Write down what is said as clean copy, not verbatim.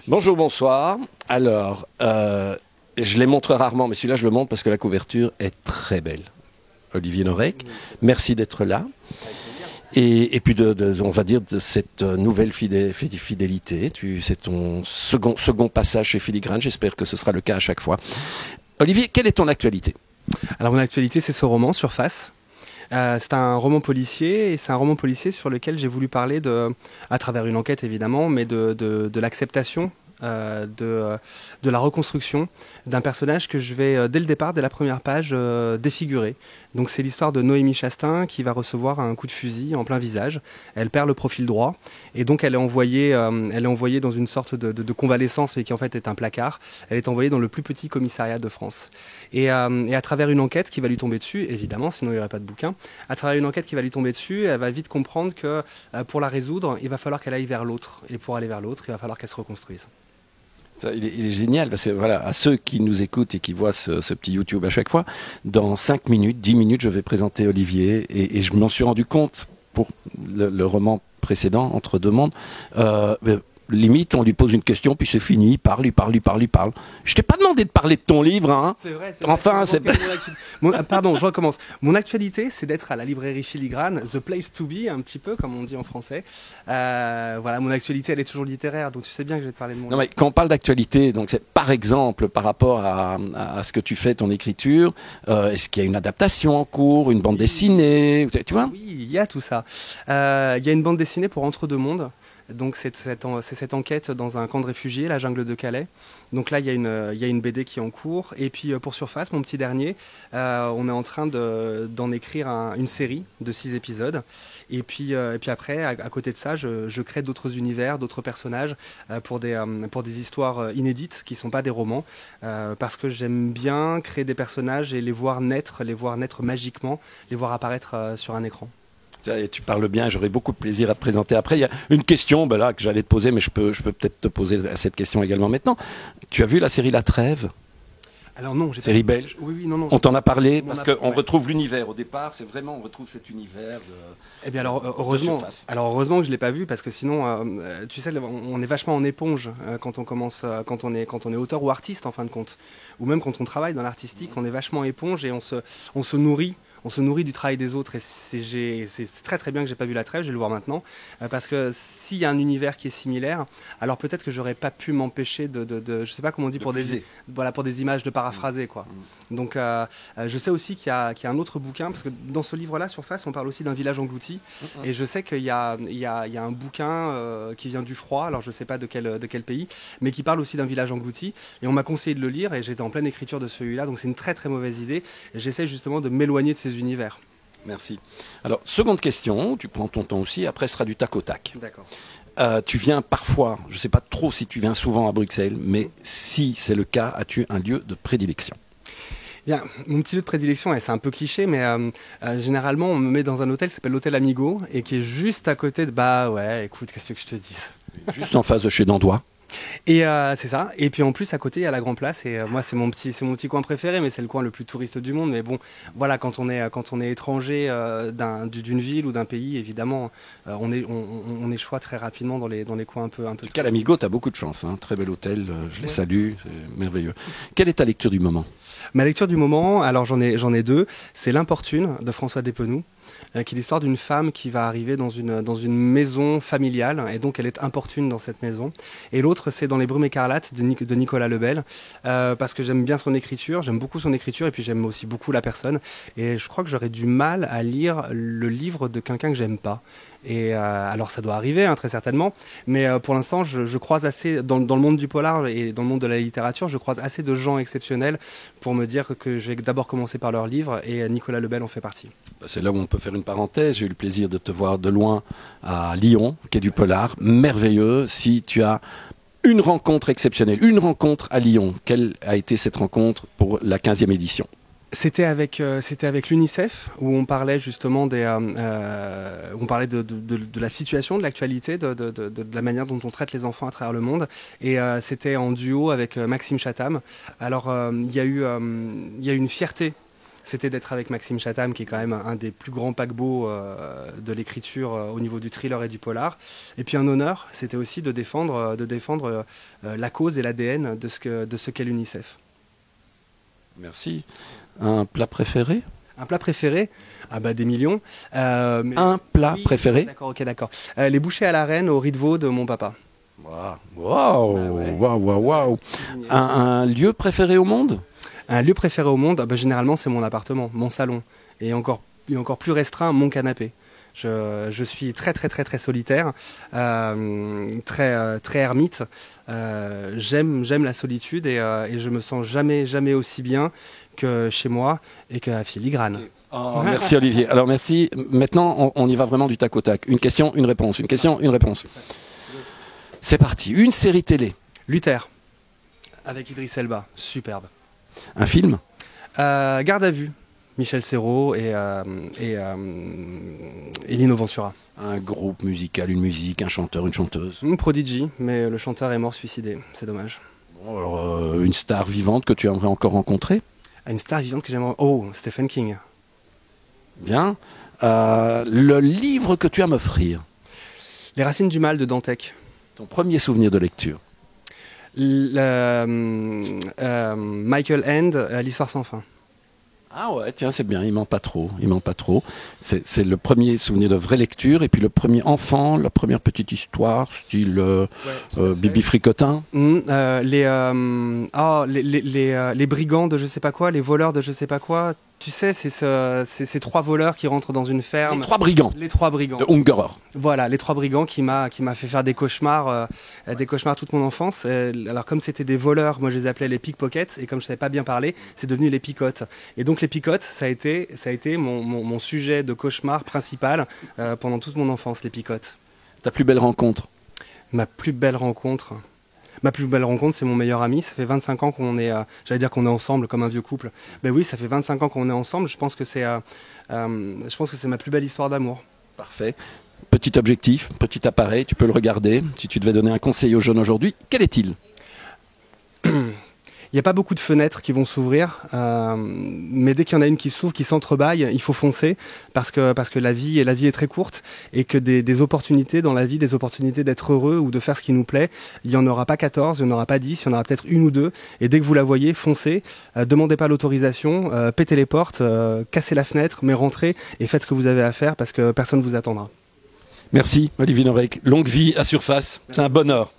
Bonjour, bonsoir. Alors, je les montre rarement, mais celui-là, je le montre parce que la couverture est très belle. Olivier Norek, merci d'être là. Et puis, on va dire, de cette nouvelle fidélité. C'est ton second passage chez Filigrane. J'espère que ce sera le cas à chaque fois. Olivier, quelle est ton actualité? Alors mon actualité, c'est ce roman, Surface. C'est un roman policier, et c'est un roman policier sur lequel j'ai voulu parler, à travers une enquête évidemment, mais de l'acceptation, de la reconstruction d'un personnage que je vais, dès le départ, dès la première page, défigurer. Donc c'est l'histoire de Noémie Chastain qui va recevoir un coup de fusil en plein visage. Elle perd le profil droit et donc elle est envoyée dans une sorte de convalescence, mais qui en fait est un placard. Elle est envoyée dans le plus petit commissariat de France. Et à travers une enquête qui va lui tomber dessus, évidemment, sinon il n'y aurait pas de bouquin, à travers une enquête qui va lui tomber dessus, elle va vite comprendre que pour la résoudre, il va falloir qu'elle aille vers l'autre. Et pour aller vers l'autre, il va falloir qu'elle se reconstruise. Il est génial parce que voilà, à ceux qui nous écoutent et qui voient ce petit YouTube à chaque fois, dans 5 minutes, 10 minutes, je vais présenter Olivier et je m'en suis rendu compte pour le roman précédent, Entre deux mondes. Limite, on lui pose une question, puis c'est fini, il parle. Je t'ai pas demandé de parler de ton livre, hein. C'est vrai, Enfin, c'est... Pardon, je recommence. Mon actualité, c'est d'être à la librairie Filigrane, the place to be, un petit peu, comme on dit en français. Voilà, mon actualité, elle est toujours littéraire, donc tu sais bien que je vais te parler de mon livre. Non, mais quand on parle d'actualité, donc c'est par exemple par rapport à ce que tu fais, ton écriture, est-ce qu'il y a une adaptation en cours, une bande dessinée, tu vois? Oui, il y a tout ça. Il y a une bande dessinée pour Entre deux mondes. Donc c'est cette enquête dans un camp de réfugiés, la jungle de Calais. Donc là, il y a une BD qui est en cours. Et puis pour Surface, mon petit dernier, on est en train d'en écrire une série de 6 épisodes. Et puis après, à côté de ça, je crée d'autres univers, d'autres personnages pour des histoires inédites qui ne sont pas des romans. Parce que j'aime bien créer des personnages et les voir naître magiquement, les voir apparaître sur un écran. Tu parles bien, j'aurai beaucoup de plaisir à te présenter après. Il y a une question là, que j'allais te poser, mais je peux peut-être te poser cette question également maintenant. Tu as vu la série La Trêve? Alors non, série belge. Oui, non. On t'en a parlé parce qu'on retrouve l'univers. Au départ, c'est vraiment, on retrouve cet univers de. Eh bien alors heureusement que je l'ai pas vu, parce que sinon, tu sais, on est vachement en éponge quand on commence, quand on est auteur ou artiste en fin de compte, ou même quand on travaille dans l'artistique, on est vachement éponge et on se nourrit. On se nourrit du travail des autres, et c'est très très bien que j'ai pas vu La Trêve, je vais le voir maintenant, parce que s'il y a un univers qui est similaire, alors peut-être que j'aurais pas pu m'empêcher je sais pas comment on dit, pour des images de paraphraser, quoi. Donc je sais aussi qu'il y a un autre bouquin, parce que dans ce livre-là, Surface, on parle aussi d'un village englouti, et je sais qu'il y a un bouquin qui vient du Froid, alors je sais pas de quel pays, mais qui parle aussi d'un village englouti, et on m'a conseillé de le lire, et j'étais en pleine écriture de celui-là, donc c'est une très très mauvaise idée, et j'essaie justement de m'éloigner de ces univers. Merci. Alors, seconde question, tu prends ton temps aussi, après ce sera du tac au tac. D'accord. Tu viens parfois, je ne sais pas trop si tu viens souvent à Bruxelles, mais si c'est le cas, as-tu un lieu de prédilection? Bien, mon petit lieu de prédilection, c'est un peu cliché, mais généralement on me met dans un hôtel qui s'appelle l'hôtel Amigo, et qui est juste à côté de... Bah ouais, écoute, qu'est-ce que je te dise? Juste en face de chez Dandois. Et c'est ça. Et puis en plus à côté il y a la Grand Place, et moi c'est mon petit coin préféré, mais c'est le coin le plus touriste du monde. Mais bon, voilà, quand on est étranger d'une ville ou d'un pays, évidemment, on échoue très rapidement dans les coins un peu. En tout cas, l'Amigo, tu as beaucoup de chance, hein. Très bel hôtel, je les salue, c'est merveilleux. Quelle est ta lecture du moment? Ma lecture du moment, alors j'en ai deux. C'est L'Importune de François Despenoux, qui est l'histoire d'une femme qui va arriver dans une maison familiale, et donc elle est importune dans cette maison. Et l'autre, c'est Dans les brumes écarlates de Nicolas Lebel, parce que j'aime bien son écriture, j'aime beaucoup son écriture, et puis j'aime aussi beaucoup la personne. Et je crois que j'aurais du mal à lire le livre de quelqu'un que j'aime pas. Et alors ça doit arriver, hein, très certainement, mais pour l'instant je croise assez, dans le monde du polar et dans le monde de la littérature, je croise assez de gens exceptionnels pour me dire que je vais d'abord commencer par leurs livres, et Nicolas Lebel en fait partie. C'est là où on peut faire une parenthèse. J'ai eu le plaisir de te voir de loin à Lyon, quai du Polar, merveilleux. Si tu as une rencontre exceptionnelle, une rencontre à Lyon, quelle a été cette rencontre pour la 15e édition? C'était avec l'UNICEF, où on parlait justement de la situation, de l'actualité, de la manière dont on traite les enfants à travers le monde. Et c'était en duo avec Maxime Chatham. Alors il y a eu une fierté c'était d'être avec Maxime Chatham, qui est quand même un des plus grands paquebots de l'écriture au niveau du thriller et du polar. Et puis un honneur, c'était aussi de défendre la cause et l'ADN de ce qu'est l'UNICEF. Merci. Un plat préféré? Un plat préféré? Ah bah des millions. Un plat préféré? D'accord, ok, d'accord. Les bouchées à la reine au riz de veau de mon papa. Waouh. Un lieu préféré au monde? Un lieu préféré au monde, généralement c'est mon appartement, mon salon, et encore plus restreint, mon canapé. Je suis très solitaire, très ermite. J'aime la solitude et je me sens jamais aussi bien que chez moi et qu'à Filigrane. Okay. Oh, merci Olivier. Alors merci. Maintenant, on y va vraiment du tac au tac. Une question, une réponse. Une question, une réponse. C'est parti. Une série télé. Luther, avec Idriss Elba. Superbe. Un film. Garde à vue. Michel Serrault et Lino Ventura. Un groupe musical, une musique, un chanteur, une chanteuse. Prodigy, mais le chanteur est mort suicidé. C'est dommage. Bon, alors, une star vivante que tu aimerais encore rencontrer? Une star vivante que j'aimerais... Oh, Stephen King. Bien. Le livre que tu as à m'offrir? Les racines du mal de Dantec. Ton premier souvenir de lecture? Michael End, L'histoire sans fin. Ah ouais, tiens, c'est bien, il ment pas trop. C'est le premier souvenir de vraie lecture, et puis le premier enfant, la première petite histoire, style Bibi Fricotin. Les brigands de je sais pas quoi, les voleurs de je sais pas quoi. Tu sais, c'est ces trois voleurs qui rentrent dans une ferme. Les trois brigands. Les trois brigands. De Ungerer. Voilà, les trois brigands qui m'a fait faire des cauchemars toute mon enfance. Alors comme c'était des voleurs, moi je les appelais les pickpockets, et comme je savais pas bien parler, c'est devenu les picotes. Et donc les picotes, ça a été mon sujet de cauchemar principal pendant toute mon enfance, les picotes. Ta plus belle rencontre? Ma plus belle rencontre, c'est mon meilleur ami. Ça fait 25 ans qu'on est, j'allais dire qu'on est ensemble comme un vieux couple. Ben oui, ça fait 25 ans qu'on est ensemble. Je pense que c'est ma plus belle histoire d'amour. Parfait. Petit objectif, petit appareil, tu peux le regarder. Si tu devais donner un conseil aux jeunes aujourd'hui, quel est-il? Il n'y a pas beaucoup de fenêtres qui vont s'ouvrir, mais dès qu'il y en a une qui s'ouvre, qui s'entrebâille, il faut foncer parce que la vie est très courte, et que des opportunités dans la vie, des opportunités d'être heureux ou de faire ce qui nous plaît, il n'y en aura pas 14, il n'y en aura pas 10, il y en aura peut-être une ou deux. Et dès que vous la voyez, foncez, demandez pas l'autorisation, pétez les portes, cassez la fenêtre, mais rentrez et faites ce que vous avez à faire parce que personne ne vous attendra. Merci Olivier Norek. Longue vie à Surface. C'est un bonheur.